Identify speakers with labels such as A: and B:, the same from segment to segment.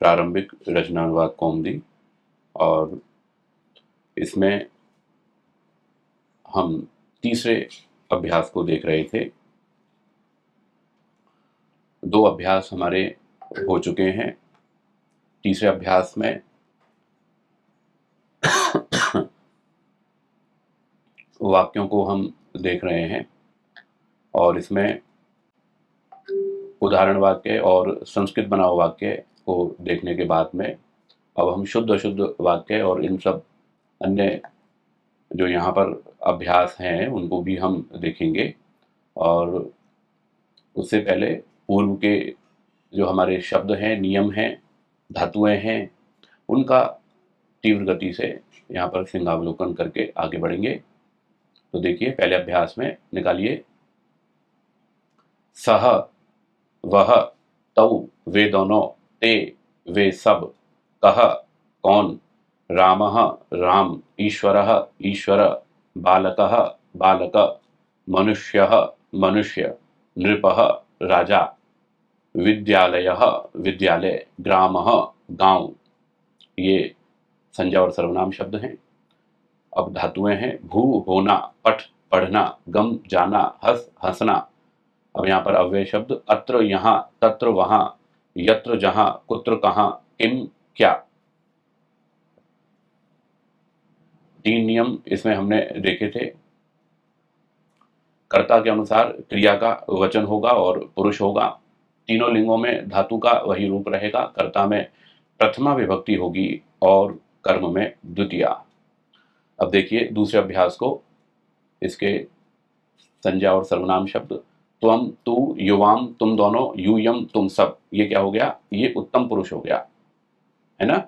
A: प्रारंभिक रचनानुवाद कौमुदी। और इसमें हम तीसरे अभ्यास को देख रहे थे। 2 अभ्यास हमारे हो चुके हैं। तीसरे अभ्यास में वाक्यों को हम देख रहे हैं और इसमें उदाहरण वाक्य और संस्कृत बनाओ वाक्य को देखने के बाद में अब हम शुद्ध अशुद्ध वाक्य और इन सब अन्य जो यहाँ पर अभ्यास हैं उनको भी हम देखेंगे। और उससे पहले पूर्व के जो हमारे शब्द हैं, नियम हैं, धातुएं हैं, उनका तीव्र गति से यहाँ पर सिंहावलोकन करके आगे बढ़ेंगे। तो देखिए, पहले अभ्यास में निकालिए। सह, वह, तौ, वे दोनों, ते, वे सब, कह, कौन, रामः, राम, ईश्वरः, ईश्वर, बालकः, बालक, मनुष्यः, मनुष्य, नृपः, राजा, विद्यालयः, विद्यालय, ग्रामः, गांव। ये संज्ञा और सर्वनाम शब्द हैं। अब धातुएं हैं। भू, होना, पठ, पढ़ना, गम, जाना, हंस, हंसना। अब यहाँ पर अव्यय शब्द। अत्र, यहाँ, तत्र, वहां, यत्र, जहां, कुत्र, कहां, किम, क्या। 3 नियम इसमें हमने देखे थे। कर्ता के अनुसार क्रिया का वचन होगा और पुरुष होगा। तीनों लिंगों में धातु का वही रूप रहेगा। कर्ता में प्रथमा विभक्ति होगी और कर्म में द्वितीया। अब देखिए दूसरे अभ्यास को। इसके संज्ञा और सर्वनाम शब्द। त्वम, तू, युवाम, तुम दोनों, यूयम, तुम सब। ये क्या हो गया? ये उत्तम पुरुष हो गया, है ना?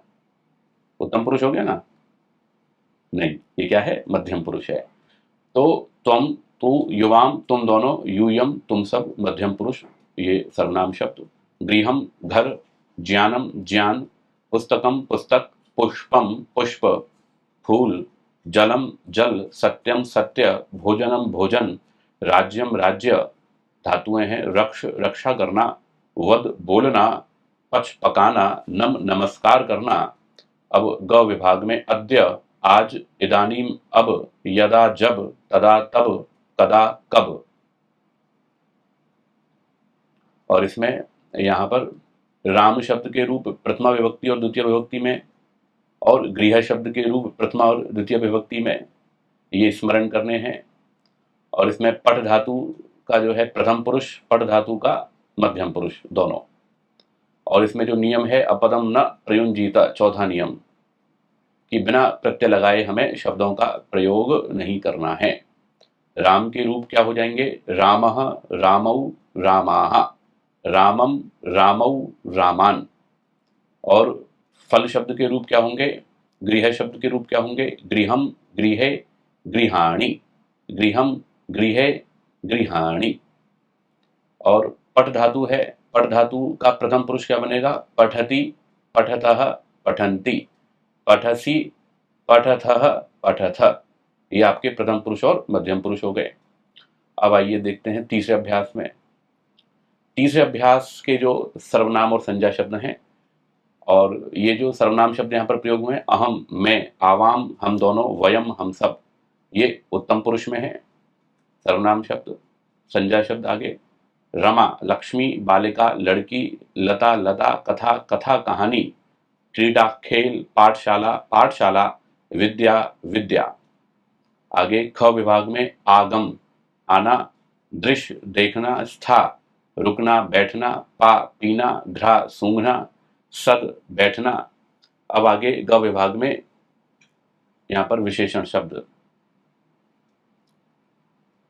A: उत्तम पुरुष हो गया ना? नहीं, ये क्या है? मध्यम पुरुष है। तो त्वम, तू, युवाम, तुम दोनों, यूयम, तुम सब, मध्यम पुरुष, ये सर्वनाम शब्द। गृहम, घर, ज्ञानम, ज्ञान, पुस्तकम, पुस्तक, पुष्पम, पुष्प, फूल, जलम, जल, सत्यम, सत्य, भोजनम, भोजन, राज्यम, राज्य। धातुएं हैं। रक्ष, रक्षा करना, वद, बोलना, पच, पकाना, नम, नमस्कार करना। अब ग विभाग में अद्य, आज, इदानीम, अब, यदा, जब, तदा, तब, कदा, कब। और इसमें यहाँ पर राम शब्द के रूप प्रथमा विभक्ति और द्वितीय विभक्ति में और गृह शब्द के रूप प्रथमा और द्वितीय विभक्ति में ये स्मरण करने हैं। और इसमें पठ धातु का जो है प्रथम पुरुष, पठ धातु का मध्यम पुरुष, दोनों। और इसमें जो नियम है अपदम न प्रयुंजीत, चौथा नियम, कि बिना प्रत्यय लगाए हमें शब्दों का प्रयोग नहीं करना है। राम के रूप क्या हो जाएंगे? रामः, रामौ, रामाः, रामम, रामौ, रामान। और फल शब्द के रूप क्या होंगे? गृह शब्द के रूप क्या होंगे? गृहम, गृहे, गृहाणि, गृहम, गृहे, गृहाणि। और पठ धातु है। पठ धातु का प्रथम पुरुष क्या बनेगा? पठति, पठतः, पठन्ति, पठसि, पठथः, पठथ। ये आपके प्रथम पुरुष और मध्यम पुरुष हो गए। अब आइए देखते हैं तीसरे अभ्यास में। तीसरे अभ्यास के जो सर्वनाम और संज्ञा शब्द हैं, और ये जो सर्वनाम शब्द यहाँ पर प्रयोग हुए हैं, अहम, मैं, आवाम, हम दोनों, वयम, हम सब, ये उत्तम पुरुष में है सर्वनाम शब्द। संज्ञा शब्द आगे। रमा, लक्ष्मी, बालिका, लड़की, लता, लता, कथा, कथा, कहानी, क्रीडा, खेल, पाठशाला, पाठशाला, विद्या, विद्या। आगे ख विभाग में आगम, आना, दृश्य, देखना, स्था, रुकना, बैठना, पा, पीना, घ्रा, सूंघना, सद, बैठना। अब आगे ग विभाग में यहाँ पर विशेषण शब्द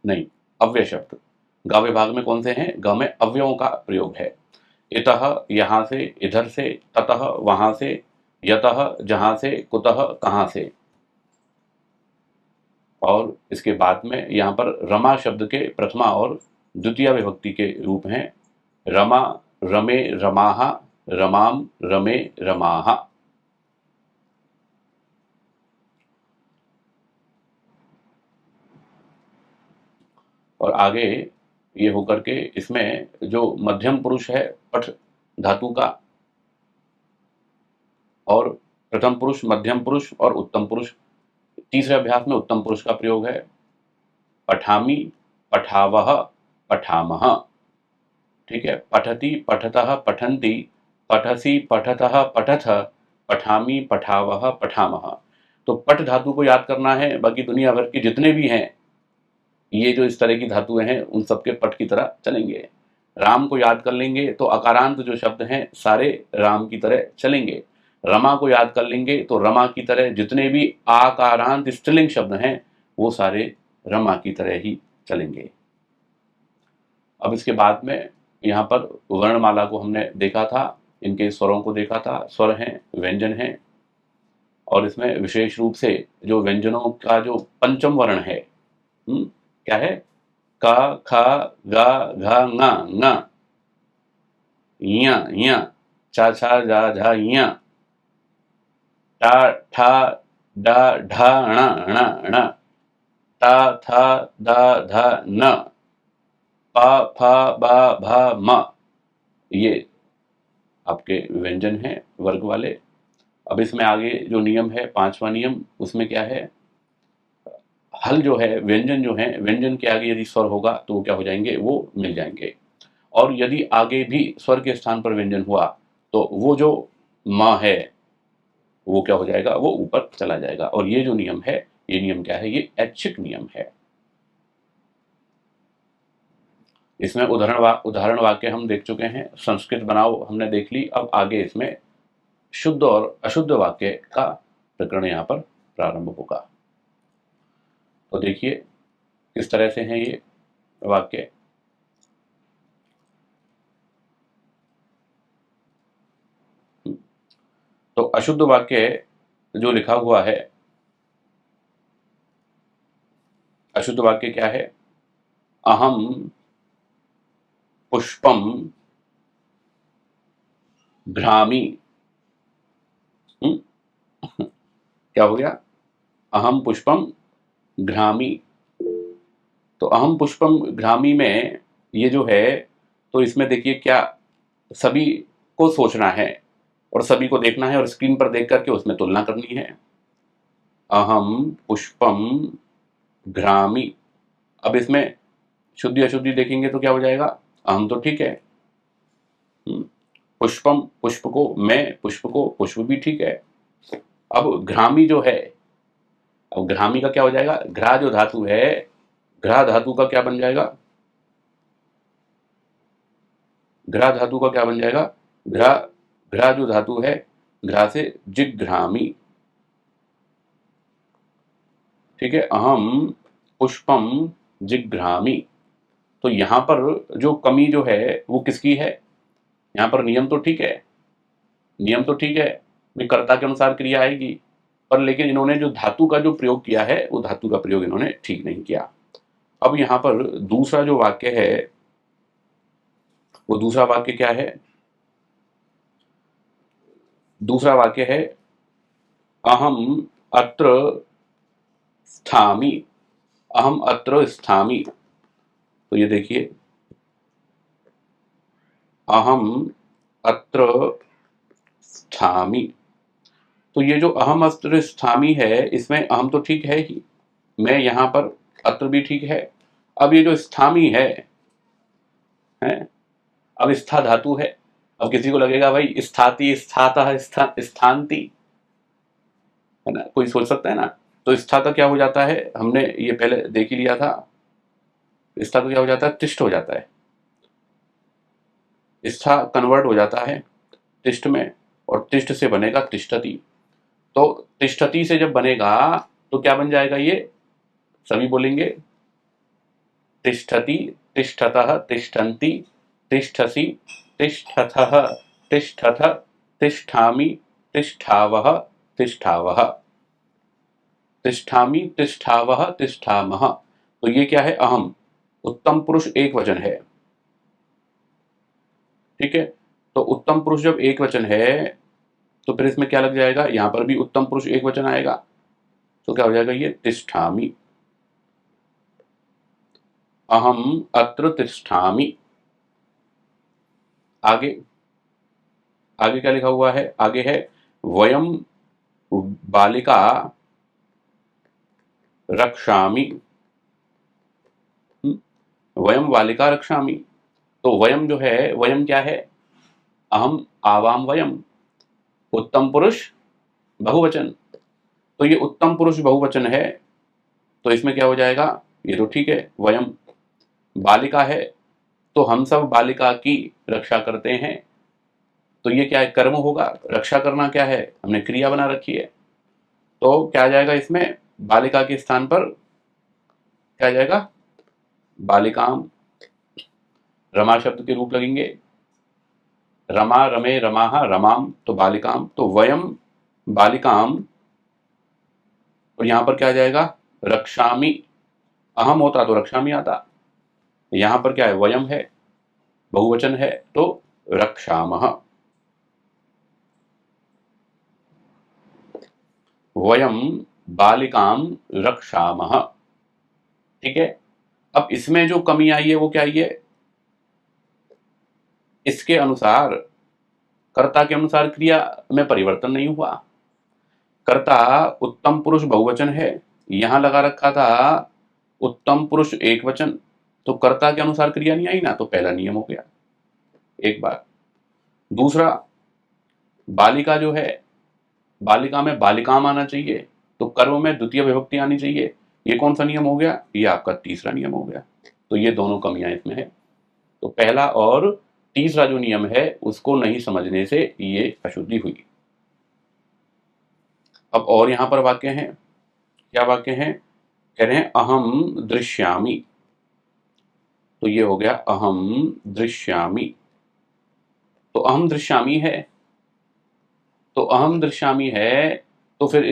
A: नहीं, अव्यय शब्द। ग विभाग में कौन से हैं? ग में अव्ययों का प्रयोग है। इतः, यहाँ से, इधर से, ततः, वहां से, यतः, जहां से, कुतः, कहां से। और इसके बाद में यहाँ पर रमा शब्द के प्रथमा और द्वितीय विभक्ति के रूप हैं। रमा, रमे, रमाहा, रमाम, रमे, रमाहा। और आगे ये होकर के इसमें जो मध्यम पुरुष है पठ धातु का, और प्रथम पुरुष, मध्यम पुरुष और उत्तम पुरुष। तीसरे अभ्यास में उत्तम पुरुष का प्रयोग है। पठामि, पठावः, पठामः। ठीक है, पठति, पठतः, पठन्ति, पठसि, पठतः, पठथ, पठामि, पठावः, पठामः। तो पठ धातु को याद करना है, बाकी दुनिया भर के जितने भी हैं ये जो इस तरह की धातुएं हैं उन सबके पठ की तरह चलेंगे। राम को याद कर लेंगे तो अकारांत जो शब्द हैं सारे राम की तरह चलेंगे। रमा को याद कर लेंगे तो रमा की तरह जितने भी आकारांत स्त्रीलिंग शब्द हैं वो सारे रमा की तरह ही चलेंगे। अब इसके बाद में यहाँ पर वर्णमाला को हमने देखा था, इनके स्वरों को देखा था। स्वर हैं, व्यंजन हैं, और इसमें विशेष रूप से जो व्यंजनों का जो पंचम वर्ण है, क्या है? क, ख, ग, घ, ङ, य, चा, छा, जा, झा, य, टा, ठा, ड, ढ, ण, ता, था, द, ध, न, प, फ, ब, भ, म। ये आपके व्यंजन हैं वर्ग वाले। अब इसमें आगे जो नियम है, पांचवा नियम, उसमें क्या है? हल जो है, व्यंजन जो है, व्यंजन के आगे यदि स्वर होगा तो वो क्या हो जाएंगे? वो मिल जाएंगे। और यदि आगे भी स्वर के स्थान पर व्यंजन हुआ तो वो जो म है वो क्या हो जाएगा? वो ऊपर चला जाएगा। और ये जो नियम है, ये नियम क्या है? ये ऐच्छिक नियम है। इसमें उदाहरण वाक्य हम देख चुके हैं, संस्कृत बनाओ हमने देख ली। अब आगे इसमें शुद्ध और अशुद्ध वाक्य का प्रकरण यहाँ पर प्रारंभ होगा। तो देखिए किस तरह से हैं ये वाक्य। तो अशुद्ध वाक्य जो लिखा हुआ है, अशुद्ध वाक्य क्या है? अहम पुष्पम घ्रामी। क्या हो गया? अहम पुष्पम घ्रामी। तो अहम पुष्पम घ्रामी में ये जो है, तो इसमें देखिए क्या सभी को सोचना है और सभी को देखना है और स्क्रीन पर देख करके उसमें तुलना करनी है। अहम पुष्पम घ्रामी। अब इसमें शुद्धि अशुद्धि देखेंगे तो क्या हो जाएगा? अहम तो ठीक है, पुष्पम पुष्प को, मैं पुष्प को, पुष्प भी ठीक है। अब घ्रामी जो है, अब घ्रामी का क्या हो जाएगा? घ्रा जो धातु है, घ्रा धातु का क्या बन जाएगा? घ्रा धातु का क्या बन जाएगा? घ्रा, घ्रा जो धातु है, घ्रा से जिघ्रामी। ठीक है, अहम पुष्पम जिघ्रामी। तो यहां पर जो कमी जो है वो किसकी है? यहां पर नियम तो ठीक है, नियम तो ठीक है, भी कर्ता के अनुसार क्रिया आएगी, पर लेकिन इन्होंने जो धातु का जो प्रयोग किया है वो धातु का प्रयोग इन्होंने ठीक नहीं किया। अब यहां पर दूसरा जो वाक्य है, वो दूसरा वाक्य क्या है? दूसरा वाक्य है अहम अत्र स्थामि। अहम अत्र स्थामि। तो ये देखिए, अहम अत्र स्थामि। तो ये जो अहम अत्र स्थामि है, इसमें अहम तो ठीक है ही, मैं यहां पर, अत्र भी ठीक है। अब ये जो स्थामी है, अब स्था धातु है। अब किसी को लगेगा भाई स्थाति, स्थातः, स्थांति, है ना, कोई सोच सकता है ना। तो स्था का क्या हो जाता है? हमने ये पहले देख ही लिया था। स्था का क्या हो जाता है? तिष्ठ हो जाता है। स्था कन्वर्ट हो जाता है तिष्ठ में, और तिष्ठ से बनेगा तिष्ठति। तो तिष्ठति से जब बनेगा तो क्या बन जाएगा? ये सभी बोलेंगे, तिष्ठति, तिष्ठतः, तिष्ठन्ति, तिष्ठसि, तिष्ठथः, तिष्ठथ, तिष्ठामि, तिष्ठावः, तिष्ठावः, तिष्ठामि, तिष्ठावः, तिष्ठामः। तो ये क्या है? अहम उत्तम पुरुष एक वचन है। ठीक है, तो उत्तम पुरुष जब एक वचन है तो फिर इसमें क्या लग जाएगा? यहां पर भी उत्तम पुरुष एक वचन आएगा, तो क्या हो जाएगा? ये तिष्ठामि। अहम अत्र तिष्ठामि। आगे, आगे क्या लिखा हुआ है? आगे है वयम बालिका रक्षामि। वयम बालिका रक्षामि। तो वयम जो है, वयम क्या है? अहम, आवाम, वयम, उत्तम पुरुष बहुवचन। तो ये उत्तम पुरुष बहुवचन है, तो इसमें क्या हो जाएगा? ये तो ठीक है, वयम। बालिका है, तो हम सब बालिका की रक्षा करते हैं। तो ये क्या है? कर्म होगा। रक्षा करना क्या है? हमने क्रिया बना रखी है। तो क्या आ जाएगा इसमें? बालिका के स्थान पर क्या आ जाएगा? बालिकाम। रमा शब्द के रूप लगेंगे। रमा, रमे, रमाहा, रमाम, तो बालिकाम। तो वयम बालिकाम, और यहां पर क्या आ जाएगा? रक्षामि। अहम होता तो रक्षामि आता। यहां पर क्या है? वयम है, बहुवचन है, तो रक्षामः। वयम बालिकाम रक्षामः। ठीक है। अब इसमें जो कमी आई है वो क्या आई है? इसके अनुसार, कर्ता के अनुसार क्रिया में परिवर्तन नहीं हुआ। कर्ता उत्तम पुरुष बहुवचन है, यहां लगा रखा था उत्तम पुरुष एक वचन, तो कर्ता के अनुसार क्रिया नहीं आई ना, तो पहला नियम हो गया एक बार। दूसरा, बालिका जो है, बालिका में बालिकाम आना चाहिए, तो कर्म में द्वितीय विभक्ति आनी चाहिए। ये कौन सा नियम हो गया? ये आपका तीसरा नियम हो गया। तो ये दोनों कमियां इसमें है। तो पहला और तीसरा जो नियम है उसको नहीं समझने से ये अशुद्धि हुई। अब और यहां पर वाक्य हैं। क्या वाक्य हैं? कह रहे हैं अहम दृश्यामि। तो ये हो गया अहम दृश्यामि। तो अहम दृश्यामि है, तो अहम दृश्यामि है, तो फिर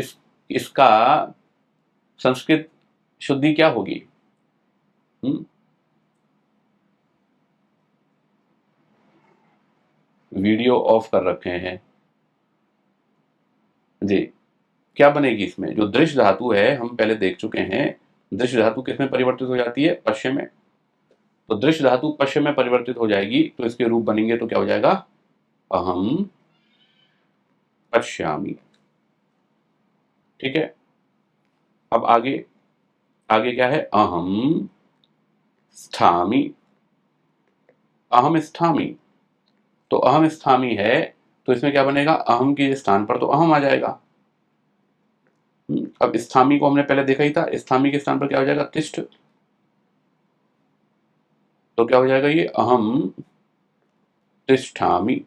A: इसका संस्कृत शुद्धि क्या होगी? वीडियो ऑफ कर रखे हैं जी। क्या बनेगी इसमें? जो दृश्य धातु है हम पहले देख चुके हैं, दृश्य धातु किस में परिवर्तित हो जाती है? पश्य में। तो दृश्य धातु पश्य में परिवर्तित हो जाएगी, तो इसके रूप बनेंगे तो क्या हो जाएगा? अहम पश्यामि। ठीक है। अब आगे, आगे क्या है? अहम स्थामि। अहम स्थामि, तो अहम स्थामि है, तो इसमें क्या बनेगा? अहम के स्थान पर तो अहम आ जाएगा। अब स्थामी को हमने पहले देखा ही था, स्थामी के स्थान पर क्या हो जाएगा? तिष्ठ। तो क्या हो जाएगा? ये अहम तिष्ठामि।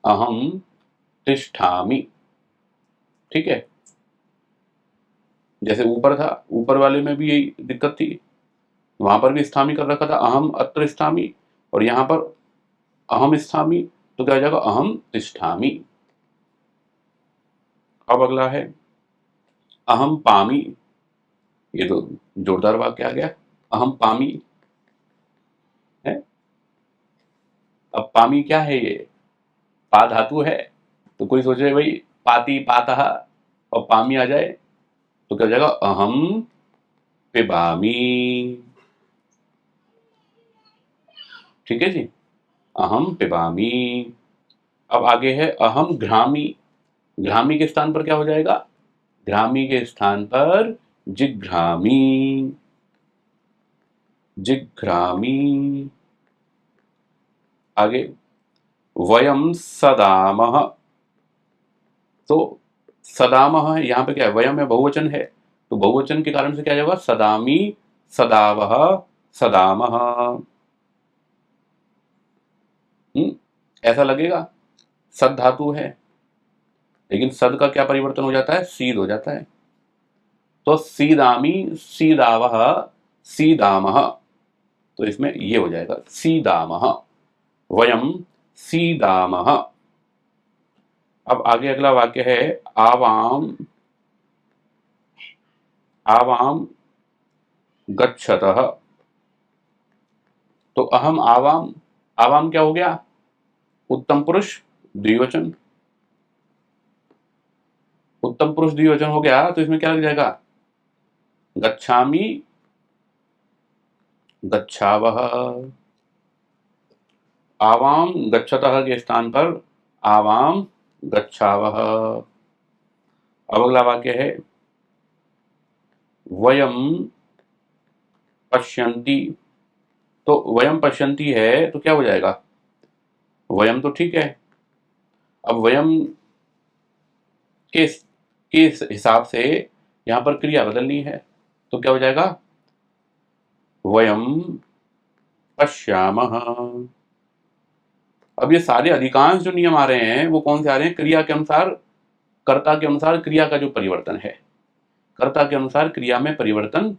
A: अहम तिष्ठामि। ठीक है। जैसे ऊपर था, ऊपर वाले में भी यही दिक्कत थी, वहां पर भी स्थामी कर रखा था, अहम अत्र स्थामी, और यहां पर अहम स्थामी, तो क्या हो जाएगा? अहम तिष्ठामि। अब अगला है अहम पामी। ये तो जोरदार वाक्य आ गया, अहम पामी है। अब पामी क्या है? ये पा धातु है, तो कोई सोचे भाई पाती पाता और पामी आ जाए, तो क्या हो जाएगा? अहम पिबामी। ठीक है जी, अहम पिबामी। अब आगे है अहम घ्रामी। घ्रामी के स्थान पर क्या हो जाएगा? घ्रामी के स्थान पर जिघ्रामी। जिघ्रामी। आगे वयम सदामः। तो सदामः है, यहां पे क्या है? वयम है, बहुवचन है, तो बहुवचन के कारण से क्या जाएगा? सदामी, सदावह, सदामः। ऐसा लगेगा। सद धातु है, लेकिन सद का क्या परिवर्तन हो जाता है? सीद हो जाता है। तो सीदामी, सीदावह, सीदामः, तो इसमें ये हो जाएगा सीदामः। वयम सीदामः। अब आगे अगला वाक्य है आवाम, आवाम गच्छतः। तो अहम आवाम, आवाम क्या हो गया? उत्तम पुरुष द्विवचन। उत्तम पुरुष द्विवचन हो गया, तो इसमें क्या लग जाएगा? गच्छामि, गच्छावः। आवाम गच्छतः के स्थान पर आवाम गच्छावः। अब अगला वाक्य है वयम पश्यन्ति। तो वयम पश्यन्ति है तो क्या हो जाएगा, वयम तो ठीक है, अब वयम के हिसाब से यहां पर क्रिया बदलनी है, तो क्या हो जाएगा वयम पश्यामः। अब ये सारे अधिकांश जो नियम आ रहे हैं वो कौन से आ रहे हैं, क्रिया के अनुसार, कर्ता के अनुसार क्रिया का जो परिवर्तन है, कर्ता के अनुसार क्रिया में परिवर्तन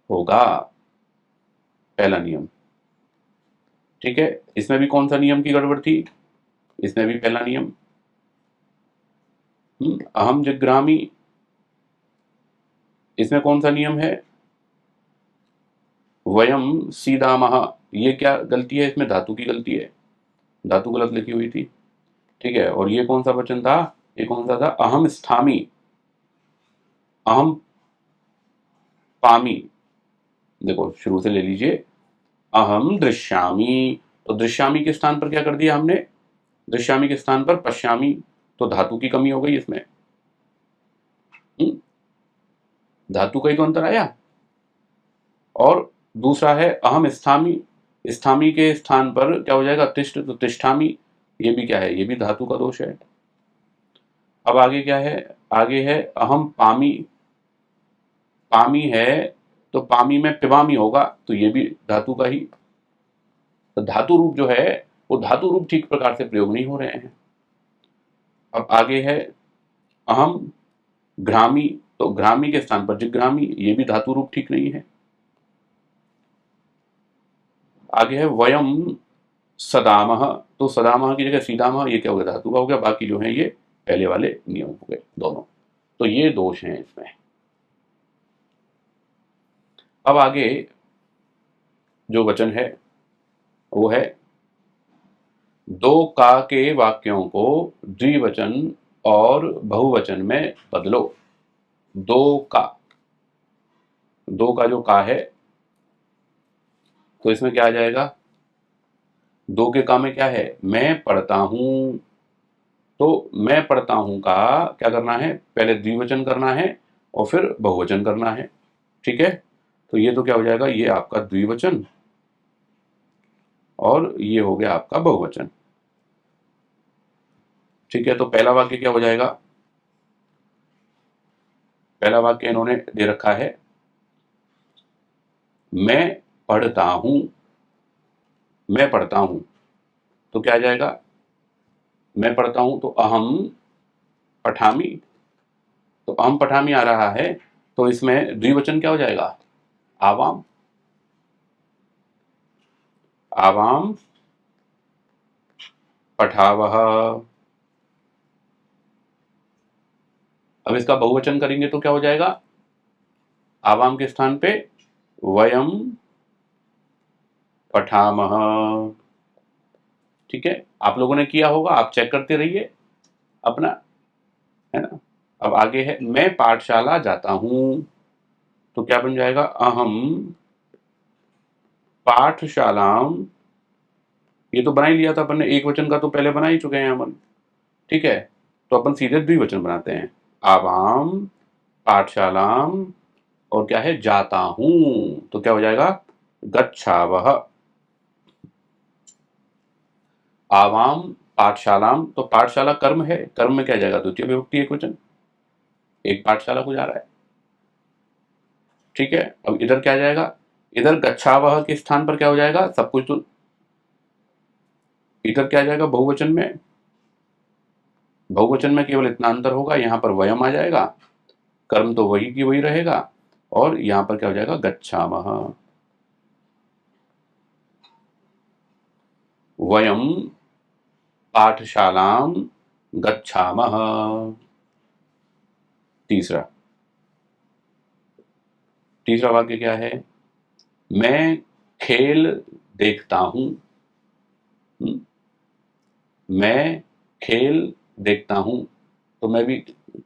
A: होगा, पहला नियम। ठीक है, इसमें भी कौन सा नियम की गड़बड़ थी, इसमें भी पहला नियम अहम जिग्रामी, इसमें कौन सा नियम है वयम सीदामः, ये क्या गलती है, इसमें धातु की गलती है, धातु गलत लिखी हुई थी। ठीक है, और ये कौन सा वचन था, ये कौन सा था, अहम स्थामी, अहम पामी, देखो शुरू से ले लीजिए, अहम दृश्यामी, तो दृश्यामी के स्थान पर क्या कर दिया हमने, दृश्यामी के स्थान पर पश्यामी, तो धातु की कमी हो गई इसमें, धातु का ही तो अंतर आया। और दूसरा है अहम स्थामी, स्थामी के स्थान पर क्या हो जाएगा तिष्ठ, तो तिष्ठामी, ये भी क्या है, ये भी धातु का दोष है। अब आगे क्या है, आगे है अहम पामी, पामी है तो पामी में पिबामी होगा, तो ये भी धातु का ही, तो धातु रूप जो है वो धातु रूप ठीक प्रकार से प्रयोग नहीं हो रहे हैं। अब आगे है अहम घ्रामी, तो घ्रामी के स्थान पर जिग्रामी, ये भी धातु रूप ठीक नहीं है। आगे है वयम सदामह, तो सदामह की जगह सीदामह, ये क्या हो गया, धातु का हो गया, बाकी जो है ये पहले वाले नियम हो गए दोनों, तो ये दोष हैं इसमें। अब आगे जो वचन है वो है दो का के वाक्यों को द्विवचन और बहुवचन में बदलो। दो का, दो का जो का है तो इसमें क्या आ जाएगा, दो के का में क्या है, मैं पढ़ता हूं, तो मैं पढ़ता हूं का क्या करना है, पहले द्विवचन करना है और फिर बहुवचन करना है। ठीक है, तो ये तो क्या हो जाएगा, ये आपका द्विवचन और ये हो गया आपका बहुवचन। ठीक है, तो पहला वाक्य क्या हो जाएगा, पहला वाक्य इन्होंने दे रखा है मैं पढ़ता हूं, मैं पढ़ता हूं, तो क्या आ जाएगा, मैं पढ़ता हूं तो अहम पठामी, तो अहम पठामी आ रहा है, तो इसमें द्विवचन क्या हो जाएगा, आवाम, आवाम पठावह। अब इसका बहुवचन करेंगे तो क्या हो जाएगा, आवाम के स्थान पे वयम पठामह। ठीक है, आप लोगों ने किया होगा, आप चेक करते रहिए अपना, है ना। अब आगे है मैं पाठशाला जाता हूं, तो क्या बन जाएगा, अहम पाठशालाम, ये तो बना ही लिया था अपन ने, एक वचन का तो पहले बना ही चुके हैं अपन। ठीक है, तो अपन सीधे द्विवचन बनाते हैं, आवाम पाठशालाम, और क्या है जाता हूं, तो क्या हो जाएगा गच्छावह। आवाम पाठशालाम, तो पाठशाला कर्म है, कर्म में क्या जाएगा द्वितीय विभक्ति एक वचन, एक पाठशाला को जा रहा है। ठीक है, अब इधर क्या जाएगा, इधर गच्छावह के स्थान पर क्या हो जाएगा, सब कुछ तो इधर क्या जाएगा बहुवचन में, बहुवचन में केवल इतना अंतर होगा, यहां पर वयम आ जाएगा, कर्म तो वही की वही रहेगा, और यहां पर क्या हो जाएगा गच्छामः, वयम पाठशालाम गच्छामः। तीसरा, तीसरा वाक्य क्या है, मैं खेल देखता हूं, मैं खेल देखता हूं, तो मैं भी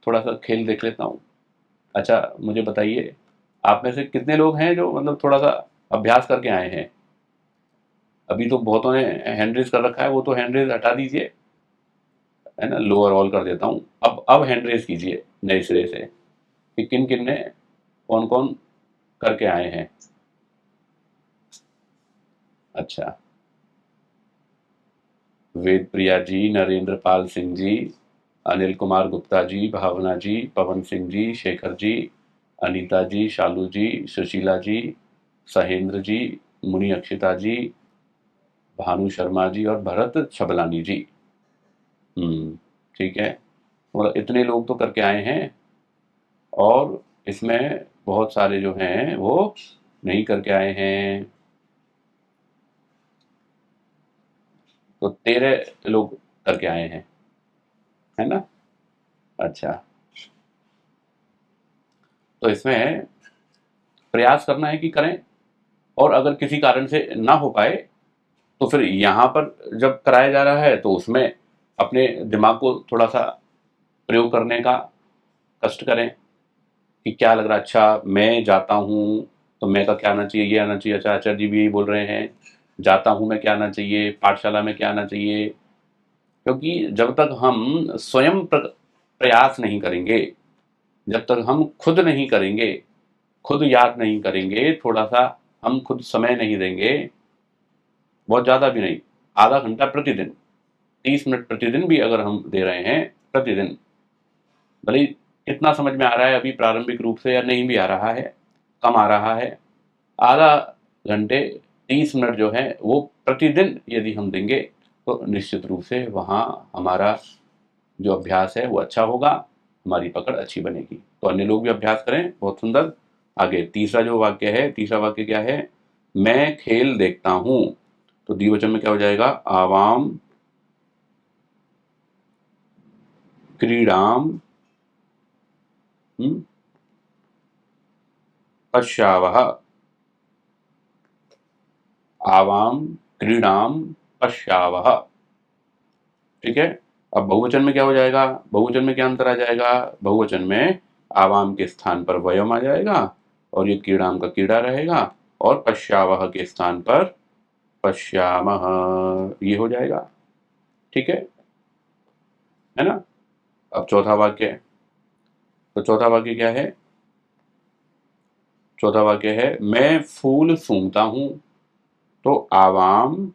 A: थोड़ा सा खेल देख लेता हूं। अच्छा मुझे बताइए, आप में से कितने लोग हैं जो मतलब थोड़ा सा अभ्यास करके आए हैं, अभी तो बहुतों ने हैंड रेज कर रखा है, वो तो हैंड रेज हटा दीजिए, है ना, लोअर ऑल कर देता हूँ। अब हैंड रेज कीजिए नए सिरे से कि किन किन ने कौन कौन करके आए हैं। अच्छा, वेद प्रिया जी, नरेंद्र पाल सिंह जी, अनिल कुमार गुप्ता जी, भावना जी, पवन सिंह जी, शेखर जी, अनीता जी, शालू जी, सुशीला जी, सहेंद्र जी, मुनि अक्षिता जी, भानु शर्मा जी और भरत छबलानी जी। ठीक है, मतलब इतने लोग तो करके आए हैं, और इसमें बहुत सारे जो हैं वो नहीं करके आए हैं, तो 13 लोग करके आए हैं, है ना। अच्छा, तो इसमें प्रयास करना है कि करें, और अगर किसी कारण से ना हो पाए तो फिर यहाँ पर जब कराया जा रहा है तो उसमें अपने दिमाग को थोड़ा सा प्रयोग करने का कष्ट करें कि क्या लग रहा है। अच्छा, मैं जाता हूँ तो मैं का क्या आना चाहिए, ये आना चाहिए। अच्छा, आचार्य जी भी यही बोल रहे हैं, जाता हूँ मैं क्या आना चाहिए, पाठशाला में क्या आना चाहिए। क्योंकि जब तक हम स्वयं प्रयास नहीं करेंगे, जब तक हम खुद नहीं करेंगे, खुद याद नहीं करेंगे, थोड़ा सा हम खुद समय नहीं देंगे, बहुत ज़्यादा भी नहीं, आधा घंटा प्रतिदिन, 30 मिनट प्रतिदिन भी अगर हम दे रहे हैं प्रतिदिन, भले ही कितना समझ में आ रहा है अभी प्रारंभिक रूप से या नहीं भी आ रहा है, कम आ रहा है, आधा घंटे 30 मिनट जो है वो प्रतिदिन यदि हम देंगे तो निश्चित रूप से वहाँ हमारा जो अभ्यास है वो अच्छा होगा, हमारी पकड़ अच्छी बनेगी। तो अन्य लोग भी अभ्यास करें, बहुत सुंदर। आगे तीसरा जो वाक्य है, तीसरा वाक्य क्या है, मैं खेल देखता हूँ, तो द्विवचन में क्या हो जाएगा, आवाम क्रीडाम पश्यावः, आवाम क्रीडाम पश्यावः। ठीक है। अब बहुवचन में क्या हो जाएगा, बहुवचन में क्या अंतर आ जाएगा, बहुवचन में आवाम के स्थान पर वयम आ जाएगा, और ये कीड़ाम का कीड़ा रहेगा, और पश्यावह के स्थान पर पश्यामह, ये हो जाएगा। ठीक है ना। अब चौथा वाक्य, तो चौथा वाक्य क्या है, चौथा वाक्य है मैं फूल सूंघता हूं, तो आवाम,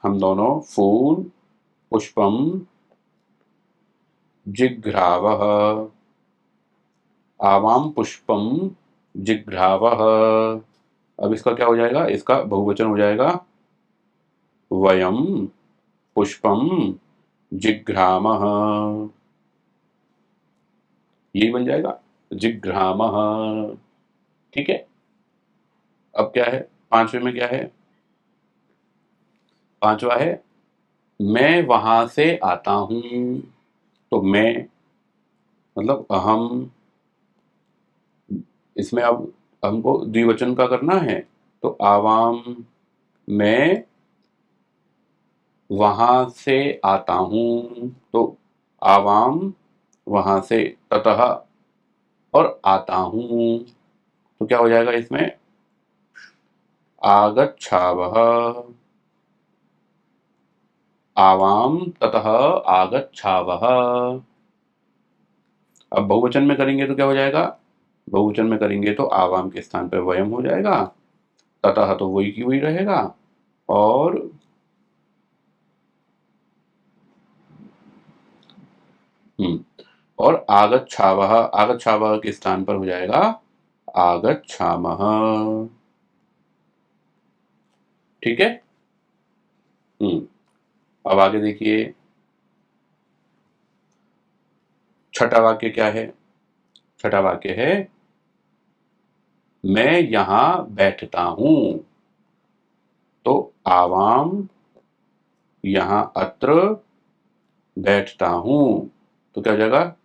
A: हम दोनों, फूल पुष्पम जिघ्रावः, आवाम पुष्पम जिघ्रावः। अब इसका क्या हो जाएगा, इसका बहुवचन हो जाएगा वयम पुष्पम जिघ्रामः, यही बन जाएगा, जिघ्रामः। ठीक है। अब क्या है, पांचवे में क्या है, पांचवा है मैं वहां से आता हूं, तो मैं मतलब अहम, इसमें अब हमको द्विवचन का करना है, तो आवाम, मैं वहां से आता हूं, तो आवाम वहां से, ततः और आता हूं, तो क्या हो जाएगा इसमें, आगच्छावः, आवाम ततः आगच्छावः। अब बहुवचन में करेंगे तो क्या हो जाएगा, बहुवचन में करेंगे तो आवाम के स्थान पर वयम हो जाएगा, ततः तो वही की वही रहेगा, और हम्म और आगच्छावः, आगच्छावः के स्थान पर हो जाएगा आगच्छामः। ठीक है। अब आगे देखिए, छठा वाक्य क्या है, छठा वाक्य है मैं यहां बैठता हूं, तो आवाम यहां अत्र बैठता हूं, तो क्या हो जाएगा,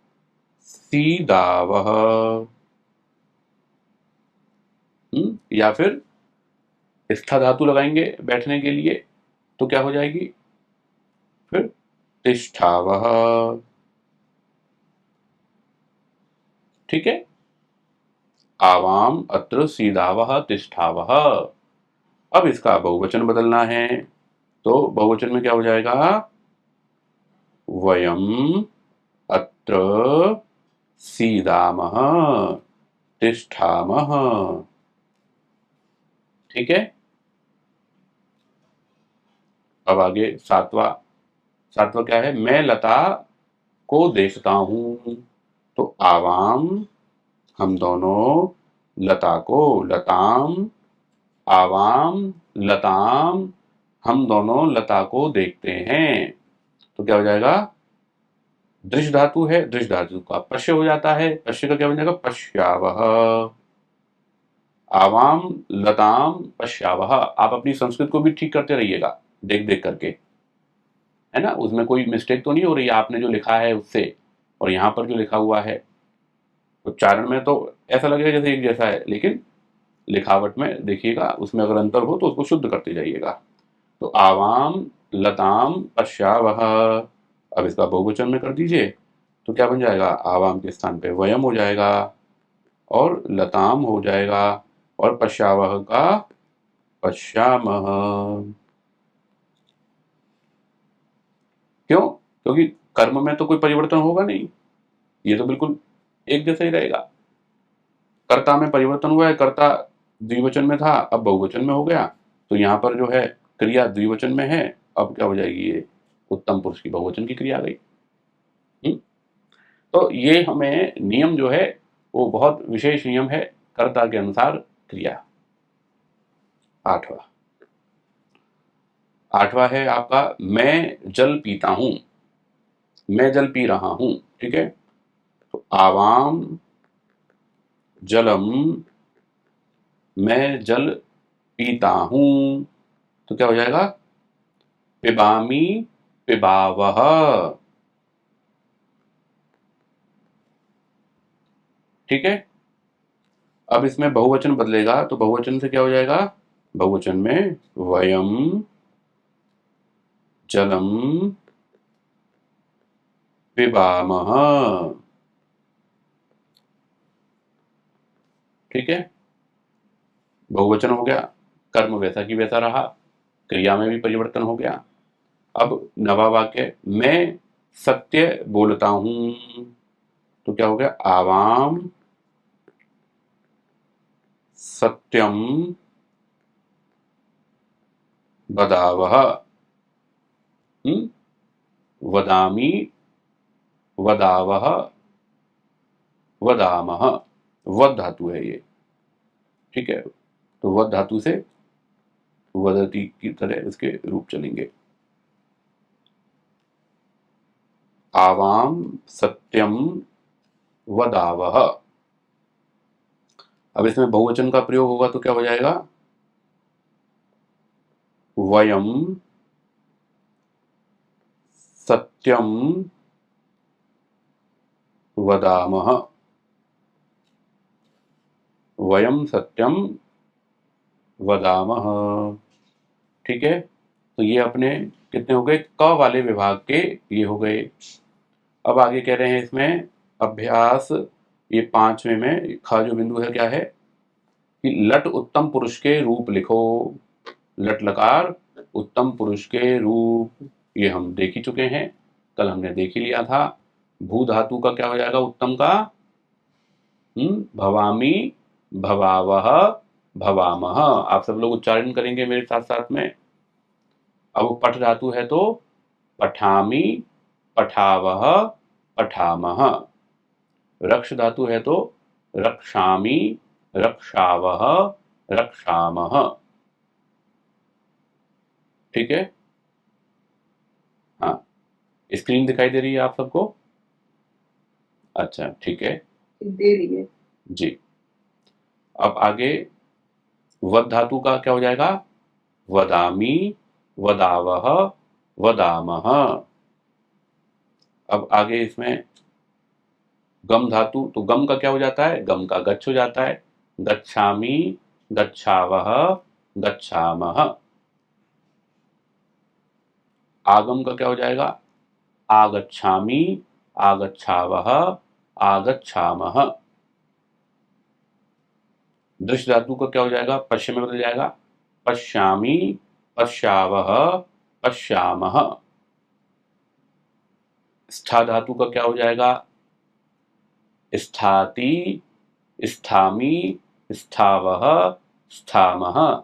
A: सीदावह। या फिर स्था धातु लगाएंगे बैठने के लिए, तो क्या हो जाएगी, फिर तिष्ठावह। ठीक है, आवाम अत्र सीदावह तिष्ठावह। अब इसका बहुवचन बदलना है, तो बहुवचन में क्या हो जाएगा? वयम अत्र सीदामः तिष्ठामः। ठीक है। अब आगे सातवां क्या है? मैं लता को देखता हूं, तो आवाम हम दोनों लता को, लताम आवाम लताम हम दोनों लता को देखते हैं। तो क्या हो जाएगा? दृश धातु है, दृश धातु का पश्य हो जाता है, पश्य का क्या बन जाएगा? पश्यावह। आवाम लताम पश्यावह। आप अपनी संस्कृत को भी ठीक करते रहिएगा, देख देख करके, है ना? उसमें कोई मिस्टेक तो नहीं हो रही है आपने जो लिखा है उससे, और यहाँ पर जो लिखा हुआ है उच्चारण में तो ऐसा लगेगा जैसे एक जैसा है, लेकिन लिखावट में देखिएगा, उसमें अगर अंतर हो तो उसको शुद्ध करते जाइएगा। तो आवाम लताम पश्यावह। अब इसका बहुवचन में कर दीजिए, तो क्या बन जाएगा? आवाम के स्थान पे वयम हो जाएगा, और लताम हो जाएगा, और पश्यावह का पश्यामह। क्यों? क्योंकि कर्म में तो कोई परिवर्तन होगा नहीं, ये तो बिल्कुल एक जैसा ही रहेगा। कर्ता में परिवर्तन हुआ है, कर्ता द्विवचन में था, अब बहुवचन में हो गया, तो यहाँ पर जो है क्रिया द्विवचन में है, अब क्या हो जाएगी? ये उत्तम पुरुष की बहुवचन की क्रिया आ गई। हम्म? तो ये हमें नियम जो है वो बहुत विशेष नियम है, कर्ता के अनुसार क्रिया। आठवां है आपका मैं जल पीता हूं, मैं जल पी रहा हूं। ठीक है। तो आवाम जलम मैं जल पीता हूं, तो क्या हो जाएगा? पिबामी पिबावह। ठीक है। अब इसमें बहुवचन बदलेगा, तो बहुवचन से क्या हो जाएगा? बहुवचन में वयम जलम पिबामः। ठीक है। बहुवचन हो गया, कर्म वैसा की वैसा रहा, क्रिया में भी परिवर्तन हो गया। अब नवा वाक्य मैं सत्य बोलता हूं, तो क्या हो गया? आवाम सत्यम वदावह। वदामि वदावह वदामः। वद धातु है ये। ठीक है। तो वद धातु से वदति की तरह इसके रूप चलेंगे। आवाम सत्यम वदावह। अब इसमें बहुवचन का प्रयोग होगा, तो क्या हो जाएगा? वयम सत्यम वदामः। वयम सत्यम वदामः। ठीक है। तो ये अपने कितने हो गए? क वाले विभाग के ये हो गए। अब आगे कह रहे हैं इसमें अभ्यास, ये पांचवें में खा जो बिंदु है क्या है कि लट उत्तम पुरुष के रूप लिखो। लट लकार उत्तम पुरुष के रूप, ये हम देख ही चुके हैं, कल हमने देख ही लिया था। भू धातु का क्या हो जाएगा? उत्तम का भवामी भवावह भवामह। आप सब लोग उच्चारण करेंगे मेरे साथ साथ में। अब पठ धातु है तो पठामी पठावह पठामह। रक्ष धातु है तो रक्षामी रक्षावह रक्षामह। ठीक है। हाँ, स्क्रीन दिखाई दे रही है आप सबको? अच्छा, ठीक है।
B: दे रही है
A: जी। अब आगे वद धातु का क्या हो जाएगा? वदामी वदावह वदामह। अब आगे इसमें गम धातु, तो गम का क्या हो जाता है? गम का गच्छ हो जाता है। गच्छामी गच्छावह गच्छामह। आगम का क्या हो जाएगा? आगच्छामी आगच्छावह आगच्छामह। दृश्य धातु का क्या हो जाएगा? पश्चिम में बदल जाएगा। पश्यामि, पश्यावः, पश्यामः। स्था धातु का क्या हो जाएगा? स्थाति, स्थामि, स्थावः, स्थामः।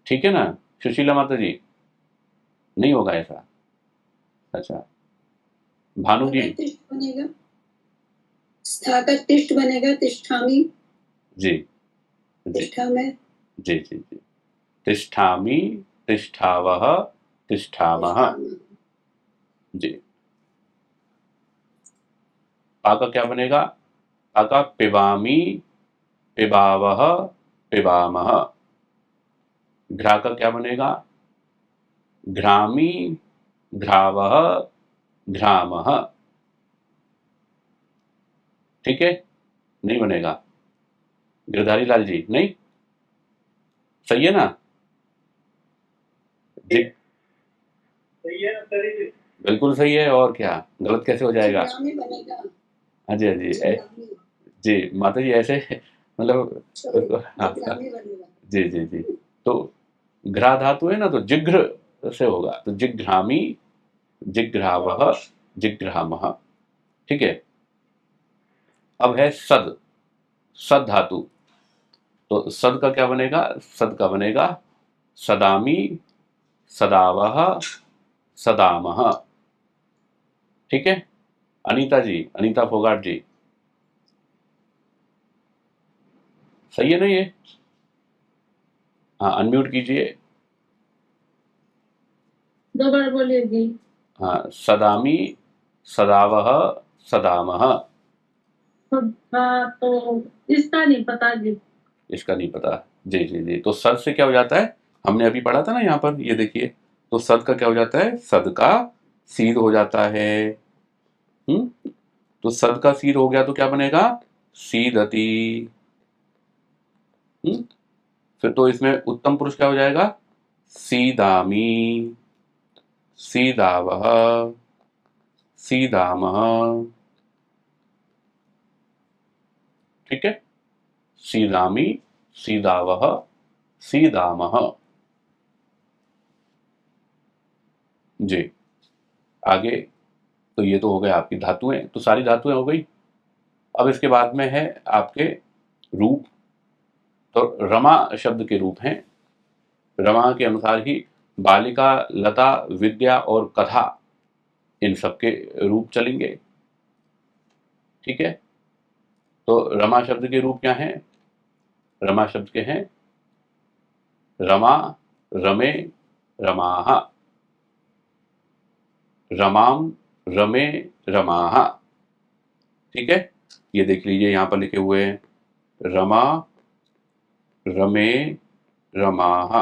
A: ठीक है ना सुशीला माता जी? नहीं होगा ऐसा? अच्छा भानु जी।
B: तिष्ठ बनेगा, स्था का तिष्ठ बनेगा, तिष्ठामि।
A: जी जी
B: तिष्ठा में
A: जी जी जी। तिष्ठामि, तिष्ठावः, तिष्ठामः। जी। पा का क्या बनेगा? पा का पिबामि, पिबावः, पिबामः। घ्रा का क्या बनेगा? घ्रामि, घ्रावः, घ्रामः। ठीक है? नहीं बनेगा गिरधारी लाल जी? नहीं सही है ना? जी
B: सही है ना सर जी?
A: बिल्कुल सही है, और क्या गलत कैसे हो जाएगा?
B: जिग्रामी बनेगा,
A: हाँ जी हाँ जी
B: जिग्रामी,
A: जी माता जी ऐसे मतलब
B: सॉरी,
A: हाँ,
B: जिग्रामी बनेगा।
A: जी जी जी। तो घ्रा धातु है ना, तो जिघ्र से होगा, तो जिघ्रामी, जिघ्रावः, जिघ्रामः। ठीक है? अब है सद, सद धातु। तो सद का क्या बनेगा? सद का बनेगा सदामी, सदावः, सदामः। ठीक है? अनीता जी, अनीता फोगाट जी, सही है ना ये? हाँ अनम्यूट कीजिए।
B: दो बार बोलिए जी।
A: हाँ सदामी, सदावः, सदामः।
B: तो इसका नहीं पता जी।
A: इसका नहीं पता? जी जी जी। तो सद से क्या हो जाता है? हमने अभी पढ़ा था ना यहाँ पर, ये देखिए। तो सद का क्या हो जाता है? सद का सीध हो जाता है। तो सद का सीध हो गया तो क्या बनेगा? सीदति। फिर तो इसमें उत्तम पुरुष क्या हो जाएगा? सीदामी, सीदावः, सीदामः। ठीक है? सीदामी, सीदावः, सीदामः। जी। आगे तो ये तो हो गए आपकी धातुएं, तो सारी धातुएं हो गई। अब इसके बाद में है आपके रूप। तो रमा शब्द के रूप हैं। रमा के अनुसार ही बालिका, लता, विद्या और कथा, इन सबके रूप चलेंगे। ठीक है? तो रमा शब्द के रूप क्या हैं? रमा शब्द के हैं रमा, रमे, रमाः। रमाम, रमे, रमाः। ठीक है? ये देख लीजिए यहां पर लिखे हुए हैं रमा, रमे, रमाः,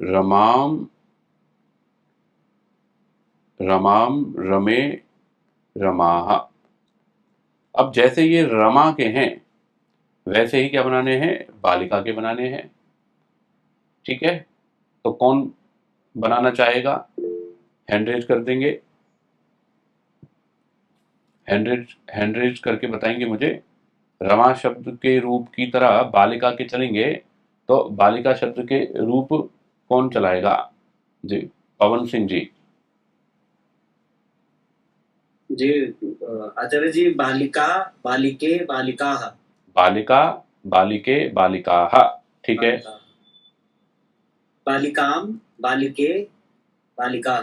A: रमाम, रमाम, रमे, रमाः। अब जैसे ये रमा के हैं, वैसे ही क्या बनाने हैं? बालिका के बनाने हैं। ठीक है? तो कौन बनाना चाहेगा? हैंड रेज कर देंगे। हैंड रेज करके बताएंगे मुझे। रमा शब्द के रूप की तरह बालिका के चलेंगे, तो बालिका शब्द के रूप कौन चलाएगा? जी पवन सिंह जी।
B: जी आचार्य जी, बालिका, बालिके, बालिकाः।
A: बालिका, बालिके, बालिकाः। ठीक है?
B: बालिका, बालिकाम, बालिके, बालिका।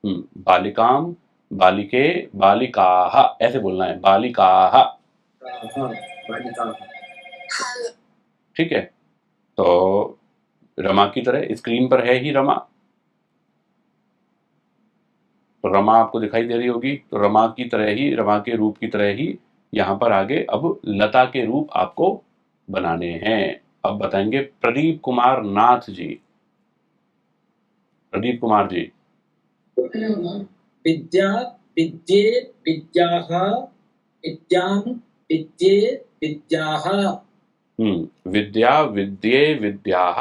A: बालिकाम, बालिके, बालिकाः, ऐसे बोलना है, बालिकाः।
B: हाँ, बालिका।
A: ठीक है? तो रमा की तरह स्क्रीन पर है ही रमा, तो रमा आपको दिखाई दे रही होगी। तो रमा की तरह ही, रमा के रूप की तरह ही यहाँ पर आगे अब लता के रूप आपको बनाने हैं। अब बताएंगे प्रदीप कुमार नाथ जी। प्रदीप कुमार जी।
B: विद्या, विद्ये, विद्याः, विद्यां, विद्ये, विद्याः।
A: विद्या, विद्ये, विद्याः,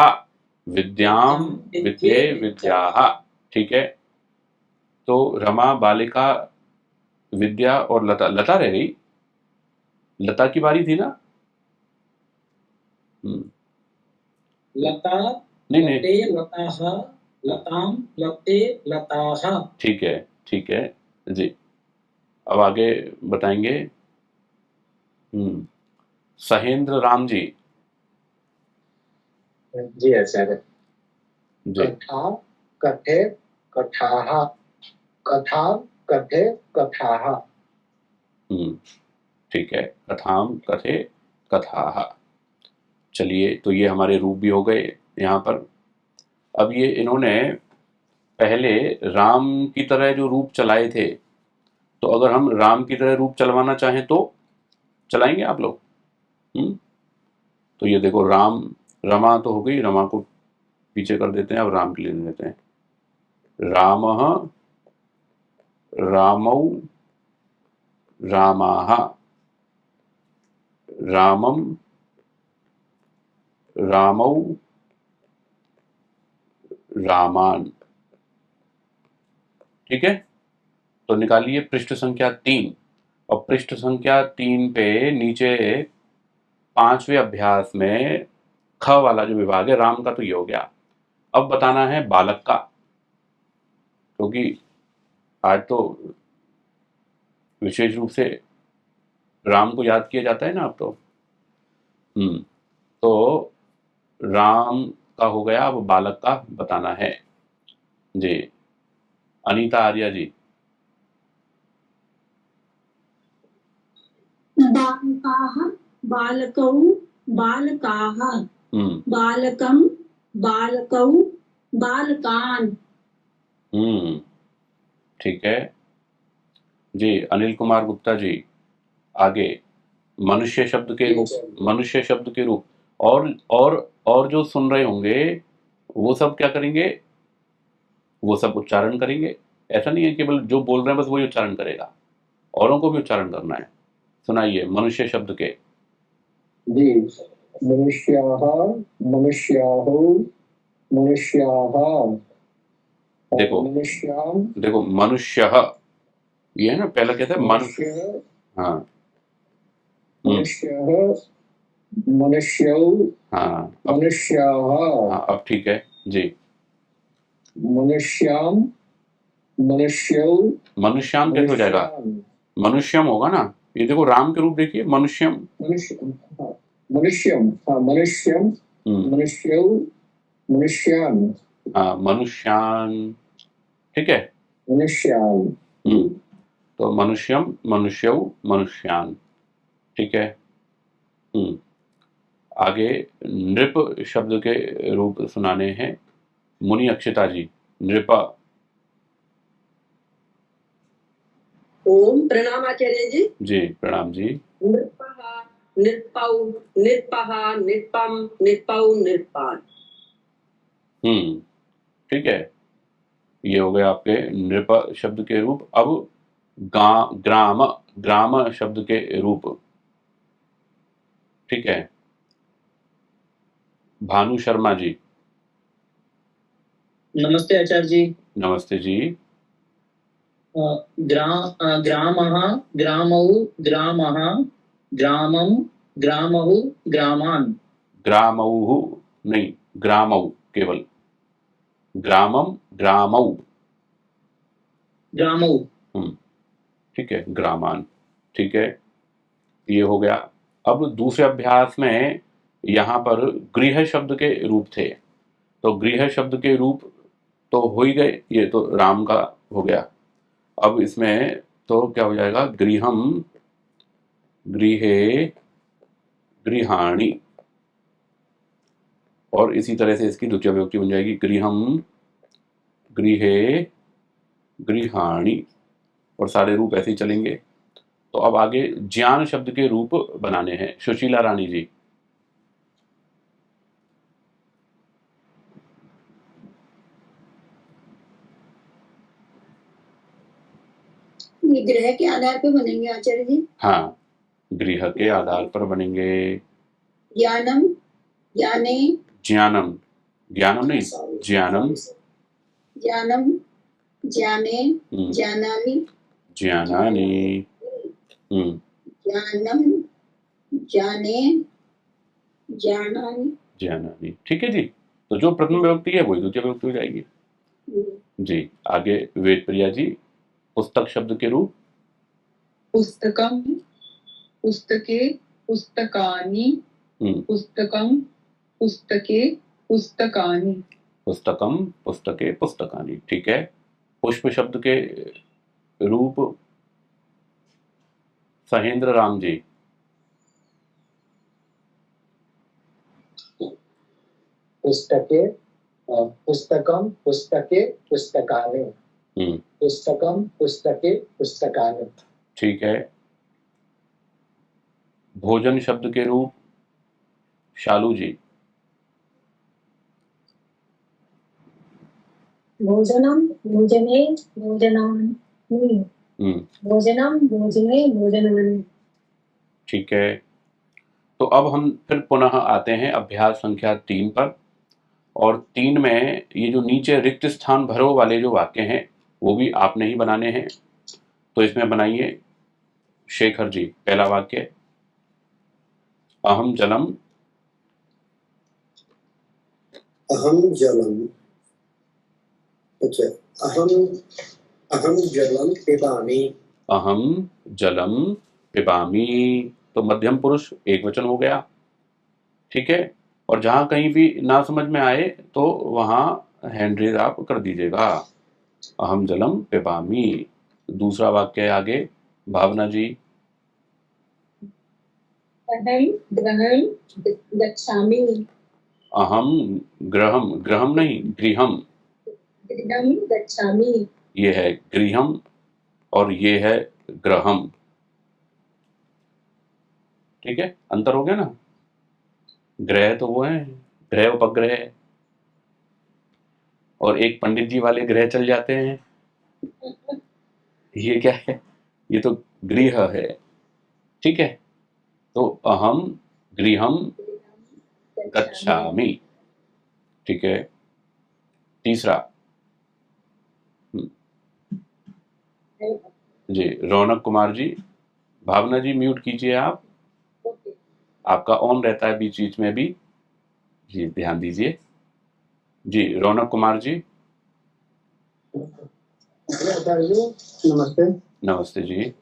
A: विद्याम, विद्ये, विद्याः। ठीक है? तो रमा, बालिका, विद्या और लता, लता रह गई। लता की बारी थी ना?
C: लता
A: नहीं
C: लते लताः लताम लते लताः।
A: ठीक है जी। अब आगे बताएंगे। सहेंद्र राम जी।
C: जी आचार्य।
A: जी
C: कथा कथे कथाः कथा कथे कथाः।
A: ठीक है, कथाम कथे कथाः। चलिए, तो ये हमारे रूप भी हो गए यहाँ पर। अब ये इन्होंने पहले राम की तरह जो रूप चलाए थे, तो अगर हम राम की तरह रूप चलवाना चाहें तो चलाएंगे आप लोग? तो ये देखो, राम, रमा तो हो गई, रमा को पीछे कर देते हैं, अब राम के लिए ले लेते हैं। रामः रामौ रामाः रामम रामौ रामान। ठीक है, तो निकालिए पृष्ठ संख्या 3। और पृष्ठ संख्या 3 पे नीचे 5वें अभ्यास में ख वाला जो विभाग है, राम का तो ये हो गया। अब बताना है बालक का, क्योंकि आज तो विशेष रूप से राम को याद किया जाता है ना अब तो। तो राम का हो गया, अब बालक का बताना है जी। अनीता आर्या जी।
B: बालकाः बालकौ बालकाः बालकं बालकौ बालकान्।
A: ठीक है जी। अनिल कुमार गुप्ता जी आगे। मनुष्य शब्द के रूप, मनुष्य शब्द के रूप। और जो सुन रहे होंगे वो सब क्या करेंगे? वो सब उच्चारण करेंगे। ऐसा नहीं है केवल जो बोल रहे हैं बस वही उच्चारण करेगा, औरों को भी उच्चारण करना है। सुनाइए मनुष्य शब्द के।
C: जी। मनुष्याः मनुष्याहो मनुष्याः।
A: देखो
C: मनुष्याम
A: देखो, मनुष्य, ये है ना, पहला कहता है मनुष्य।
C: मनुष्य
A: हाँ
C: मनुष्यः मनुष्यौ
A: हाँ अब
C: मनुष्याः।
A: हाँ, अब ठीक है जी।
C: मनुष्याम मनुष्यौ
A: मनुष्याम कैसे हो जाएगा?
C: मनुष्याम
A: मनुष्यम होगा ना। ये देखो, राम के रूप देखिए, मनुष्यम।
C: मनुष्यम हाँ मनुष्यम मनुष्यौ मनुष्यान।
A: हाँ, मनुष्यान। ठीक है,
C: मनुष्यान।
A: तो मनुष्यम मनुष्यौ मनुष्यान। ठीक है। आगे नृप शब्द के रूप सुनाने हैं मुनि अक्षिता जी। नृपा।
D: ओम प्रणाम आचार्य जी।
A: जी प्रणाम जी।
D: नृपः नृपौ नृपः नृपम नृपौ नृपान।
A: ठीक है, ये हो गए आपके नृप शब्द के रूप। अब ग्राम, ग्राम शब्द के रूप। ठीक है, भानु शर्मा जी।
C: नमस्ते आचार्य जी।
A: नमस्ते जी।
C: ग्रामः ग्रामौ ग्रामः ग्रामं ग्रामहु ग्रामान्।
A: ग्रामौ नहीं, ग्रामौ केवल। ग्रामम ग्रामौ।
C: ग्रामौ।
A: ठीक है, ग्रामान। ठीक है, ये हो गया। अब दूसरे अभ्यास में यहाँ पर गृह शब्द के रूप थे, तो गृह शब्द के रूप तो हो ही गए, ये तो राम का हो गया। अब इसमें तो क्या हो जाएगा? गृहम गृहे गृहाणि। और इसी तरह से इसकी द्वितीय विभक्ति बन जाएगी, गृहम गृहे गृहाणि। और सारे रूप ऐसे ही चलेंगे। तो अब आगे ज्ञान शब्द के रूप बनाने हैं। सुशीला रानी जी।
B: ये ग्रह के आधार पर बनेंगे आचार्य जी।
A: हाँ, गृह के आधार पर बनेंगे।
B: ज्ञानम ज्ञाने
A: ज्ञानम, ज्ञानम नहीं, ज्ञानम
B: ज्ञानम ज्ञाने ज्ञानानि
A: ज्ञानानि।
B: ज्ञानम ज्ञाने जानामि।
A: जानामि। ठीक है जी। तो जो प्रथम विभक्ति है वही द्वितीय विभक्ति हो जाएगी। जी आगे वेद प्रिया जी, पुस्तक शब्द के रूप।
E: पुस्तकं, पुस्तके, पुस्तकानि, पुस्तकं, पुस्तके, पुस्तकानि।
A: पुस्तकम, पुस्तके, पुस्तकानि। ठीक है। पुष्प शब्द के रूप सहेंद्र राम जी।
C: पुस्तके, पुस्तकं, पुस्तके, पुस्तकानि। पुस्तकं, पुस्तके, पुस्तकानि।
A: ठीक है। भोजन शब्द के रूप शालू जी।
F: भोजनं, भोजने, भोजनानि। भोजनं, भोजने, भोजनानि।
A: ठीक है। तो अब हम फिर पुनः आते हैं अभ्यास संख्या 3 पर, और 3 में ये जो नीचे रिक्त स्थान भरो वाले जो वाक्य हैं वो भी आपने ही बनाने हैं। तो इसमें बनाइए शेखर जी। पहला वाक्य, अहम जलम।
G: अहम जलम। अच्छा, अहम जलम पिबामि।
A: अहम जलम पिबामि। तो मध्यम पुरुष एक वचन हो गया। ठीक है। और जहां कहीं भी ना समझ में आए तो वहां हैंड रेज आप कर दीजिएगा। अहम जलम पिबामि। दूसरा वाक्य आगे भावना जी।
F: अहं गृहं गच्छामि।
A: अहम गृहम, गृहम नहीं गृहम।
F: गृहं गच्छामि।
A: ये है गृहम और ये है ग्रहम। ठीक है, अंतर हो गया ना। ग्रह तो वो है, ग्रह उपग्रह है, और एक पंडित जी वाले ग्रह चल जाते हैं। ये क्या है, ये तो गृह है। ठीक है। तो अहम गृहम गच्छामि। ठीक है। तीसरा जी रौनक कुमार जी। भावना जी म्यूट कीजिए आप, आपका ऑन रहता है बीच बीच में भी जी, ध्यान दीजिए। जी रौनक कुमार जी।
G: नमस्ते।
A: नमस्ते जी।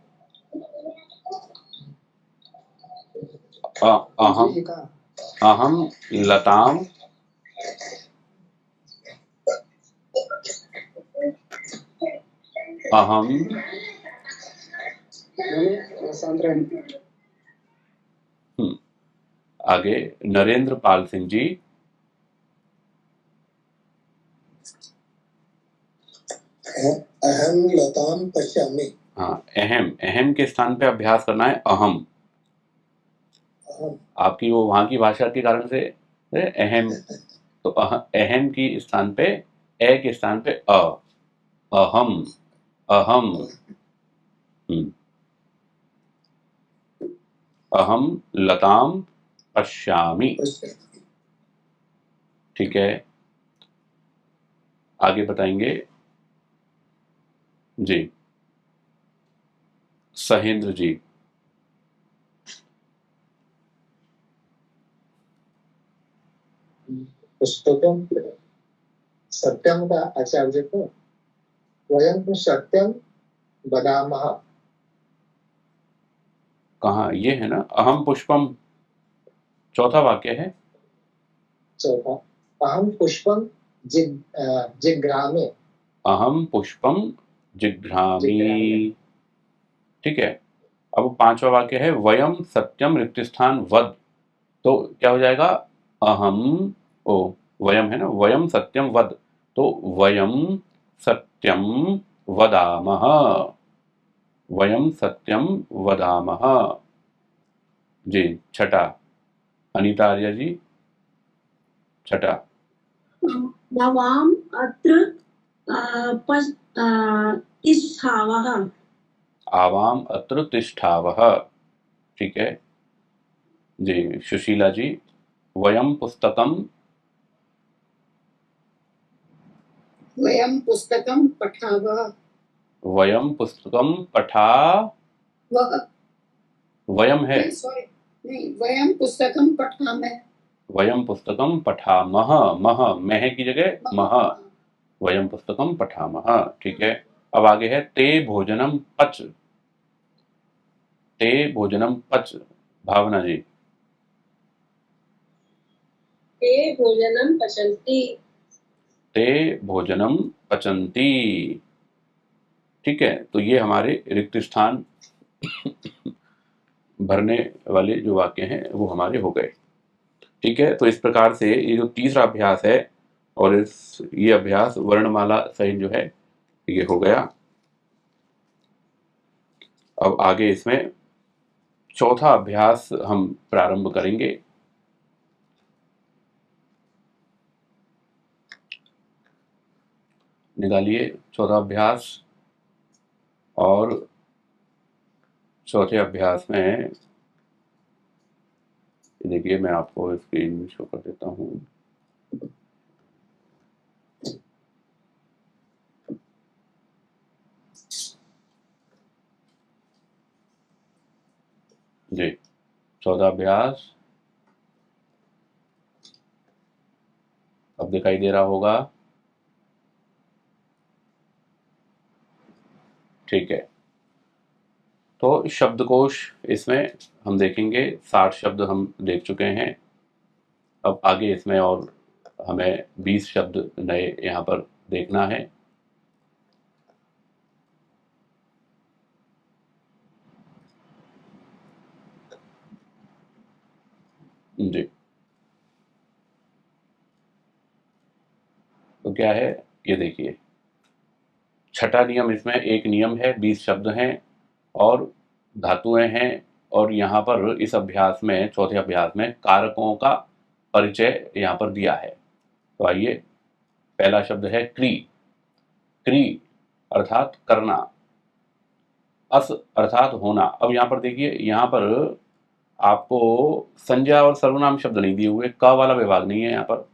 A: अहम अहम लताम अहम आगे नरेंद्र पाल सिंह जी।
G: अहम लताम पश्यामि।
A: हाँ, अहम, अहम के स्थान पे अभ्यास करना है अहम। आपकी वो वहां की भाषा के कारण से अहम, तो अहम की स्थान पे ए के स्थान पे अहम अहम। अहम लताम पश्यामि। ठीक है। आगे बताएंगे जी सहेंद्र जी।
C: पुस्तकं सत्यम का आचार्य को वयं तो सत्यम वदामः।
A: कहाँ ये है ना, अहम पुष्पम चौथा वाक्य है।
C: चौथा, अहम पुष्पं जिघ्रामि।
A: अहम पुष्पम जिघ्रामि। ठीक है। अब पांचवा वाक्य है वयम सत्यम रिक्त स्थान वद। तो क्या हो जाएगा, अहम वयम है ना, वयम सत्यम वद, तो वयम सत्यम वदामः। वयम सत्यम वदामः। जी छठा अनीता आर्य जी। छठा,
B: भवाम अत्र तिष्ठावः।
A: आवाम अत्र तिष्ठावः। ठीक है जी सुशीला जी। वयम पुस्तकम
B: वयम पुस्तकं पठावः।
A: वयम पुस्तकम पठा
B: वह
A: वयम है
B: नहीं, सॉरी नहीं, वयम पुस्तकं पठामः।
A: वयम पुस्तकम पठामः, मह मह की जगह मह, वयम पुस्तकम पठामः। ठीक है, अब आगे है ते भोजनम पच, ते भोजनम पच, भावना जी।
D: ते भोजनं पचन्ति।
A: ते भोजनम पचन्ति। ठीक है, तो ये हमारे रिक्त स्थान भरने वाले जो वाक्य हैं वो हमारे हो गए। ठीक है, तो इस प्रकार से ये जो तीसरा अभ्यास है और ये अभ्यास वर्णमाला सहित जो है ये हो गया। अब आगे इसमें चौथा अभ्यास हम प्रारंभ करेंगे। निकालिए चौथा अभ्यास, और चौथे अभ्यास में देखिए मैं आपको स्क्रीन में शो कर देता हूँ। जी, चौथा अभ्यास अब दिखाई दे रहा होगा। ठीक है, तो शब्दकोश इसमें हम देखेंगे, 60 शब्द हम देख चुके हैं। अब आगे इसमें और हमें 20 शब्द नए यहाँ पर देखना है। जी, तो क्या है ये देखिए, छठा नियम, इसमें एक नियम है, 20 शब्द हैं और धातुएं हैं, और यहाँ पर इस अभ्यास में, चौथे अभ्यास में कारकों का परिचय यहाँ पर दिया है। तो आइए, पहला शब्द है क्री, क्री अर्थात करना, अस अर्थात होना। अब यहाँ पर देखिए, यहाँ पर आपको संज्ञा और सर्वनाम शब्द नहीं दिए हुए, क वाला विभाग नहीं है यहाँ पर,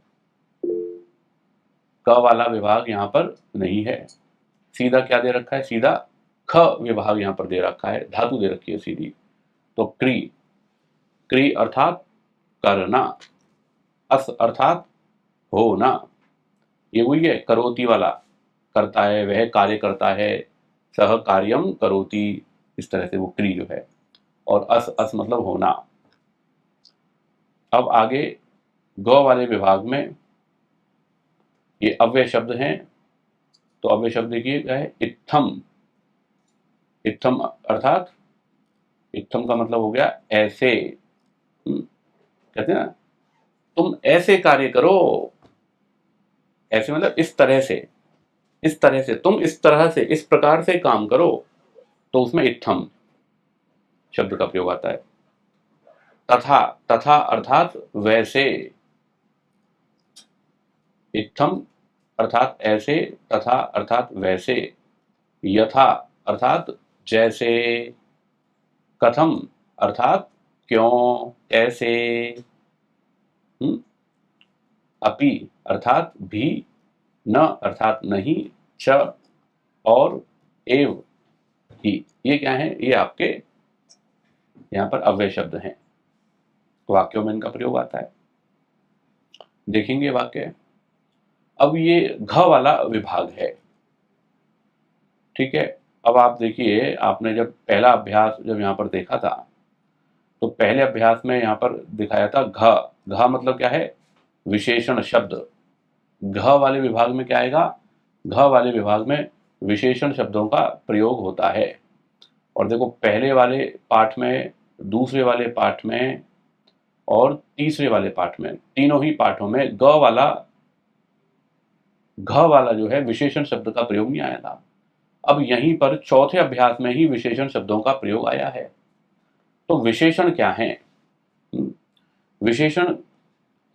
A: क वाला विभाग यहाँ पर नहीं है, सीधा क्या दे रखा है, सीधा ख विभाग यहाँ पर दे रखा है, धातु दे रखी है सीधी। तो क्री, क्री अर्थात करना, अस अर्थात होना, ये वही है करोति वाला, करता है, वह कार्य करता है, सह कार्यम करोति, इस तरह से वो क्री जो है, और अस, अस मतलब होना। अब आगे ग वाले विभाग में ये अव्यय शब्द हैं, तो अव्यय शब्द देखिए क्या है, इत्थम, इत्थम अर्थात, इत्थम का मतलब हो गया ऐसे, कहते हैं ना, तुम ऐसे कार्य करो, ऐसे मतलब इस तरह से, इस तरह से, तुम इस तरह से, इस प्रकार से काम करो, तो उसमें इत्थम शब्द का प्रयोग आता है। तथा, तथा अर्थात वैसे, इत्थम अर्थात ऐसे, तथा अर्थात वैसे, यथा अर्थात जैसे, कथम अर्थात क्यों, कैसे, अपि अर्थात भी, न अर्थात नहीं, च और एव ही, ये क्या है, ये आपके यहाँ पर अव्यय शब्द हैं, वाक्यों में इनका प्रयोग आता है। देखेंगे वाक्य। अब ये घ वाला विभाग है, ठीक है। अब आप देखिए, आपने जब पहला अभ्यास जब यहाँ पर देखा था, तो पहले अभ्यास में यहाँ पर दिखाया था घ, घ मतलब क्या है, विशेषण शब्द। घ वाले विभाग में क्या आएगा, घ वाले विभाग में विशेषण शब्दों का प्रयोग होता है। और देखो, पहले वाले पाठ में, दूसरे वाले पाठ में और तीसरे वाले पाठ में, तीनों ही पाठों में घ वाला जो है विशेषण शब्द का प्रयोग नहीं आया था। अब यहीं पर चौथे अभ्यास में ही विशेषण शब्दों का प्रयोग आया है। तो विशेषण क्या है, विशेषण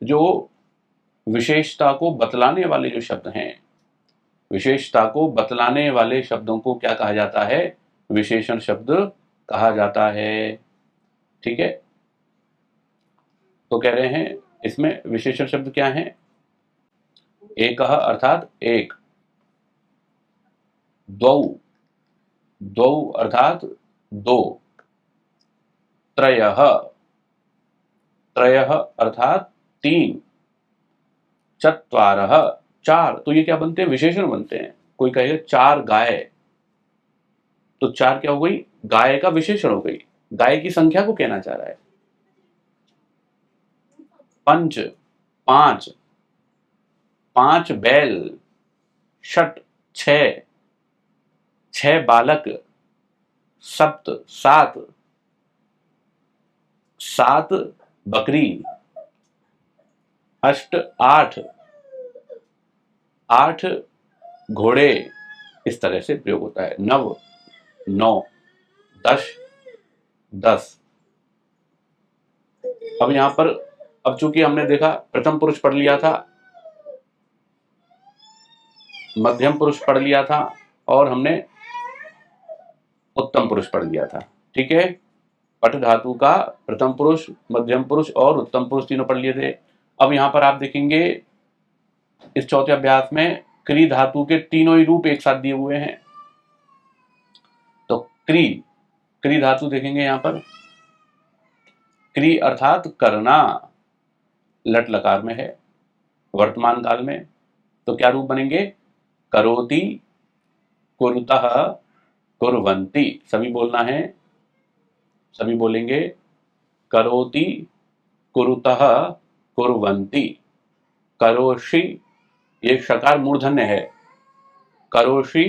A: जो विशेषता को बतलाने वाले जो शब्द हैं, विशेषता को बतलाने वाले शब्दों को क्या कहा जाता है, विशेषण शब्द कहा जाता है। ठीक है, तो कह रहे हैं इसमें विशेषण शब्द क्या है, एकः अर्थात एक, द्वौ, द्वौ अर्थात दो, त्रयः, त्रयः अर्थात 3, चत्वारः 4, तो ये क्या बनते हैं? विशेषण बनते हैं। कोई कहेगा 4 गाय, तो 4 क्या हो गई? गाय का विशेषण हो गई, गाय की संख्या को कहना चाह रहा है। 5, 5, 5 बैल, 6, 6 बालक, 7, 7 बकरी, 8, 8 घोड़े, इस तरह से प्रयोग होता है। 9, 9, 10, 10। अब यहां पर, अब चूंकि हमने देखा प्रथम पुरुष पढ़ लिया था, मध्यम पुरुष पढ़ लिया था, और हमने उत्तम पुरुष पढ़ लिया था। ठीक है, पठ धातु का प्रथम पुरुष, मध्यम पुरुष और उत्तम पुरुष तीनों पढ़ लिए थे। अब यहां पर आप देखेंगे इस चौथे अभ्यास में क्री धातु के तीनों ही रूप एक साथ दिए हुए हैं। तो क्री धातु देखेंगे यहां पर, क्री अर्थात करना, लट लकार में है वर्तमान काल में, तो क्या रूप बनेंगे? करोति, कुरुतः, कुर्वन्ति। सभी बोलना है, सभी बोलेंगे करोति, कुरुतः, कुर्वन्ति। करोषि, ये शकार मूर्धन्य है, करोषि,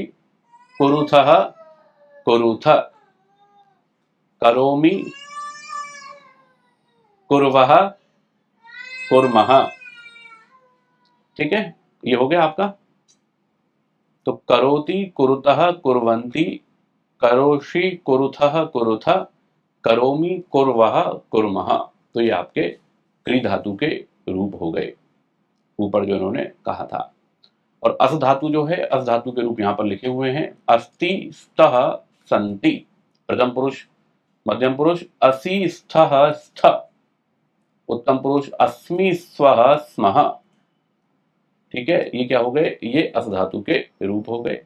A: कुरुथः, कुरुथ। करोमि, कुर्वः, कुर्मः। ठीक है, ये हो गया आपका। तो करोति, कुरुतः, कुर्वन्ति, करोषि, कुरुथः, कुरुथ, करोमि, कुर्वः, कुर्मः। तो ये आपके क्री धातु के रूप हो गए, ऊपर जो इन्होंने कहा था। और अस धातु जो है, अस धातु के रूप यहां पर लिखे हुए हैं। अस्ति, स्तः, सन्ति, प्रथम पुरुष, मध्यम पुरुष असि, स्थः, स्थ, उत्तम पुरुष अस्मि, स्वः, स्मः। ठीक है, ये क्या हो गए? ये अस धातु के रूप हो गए।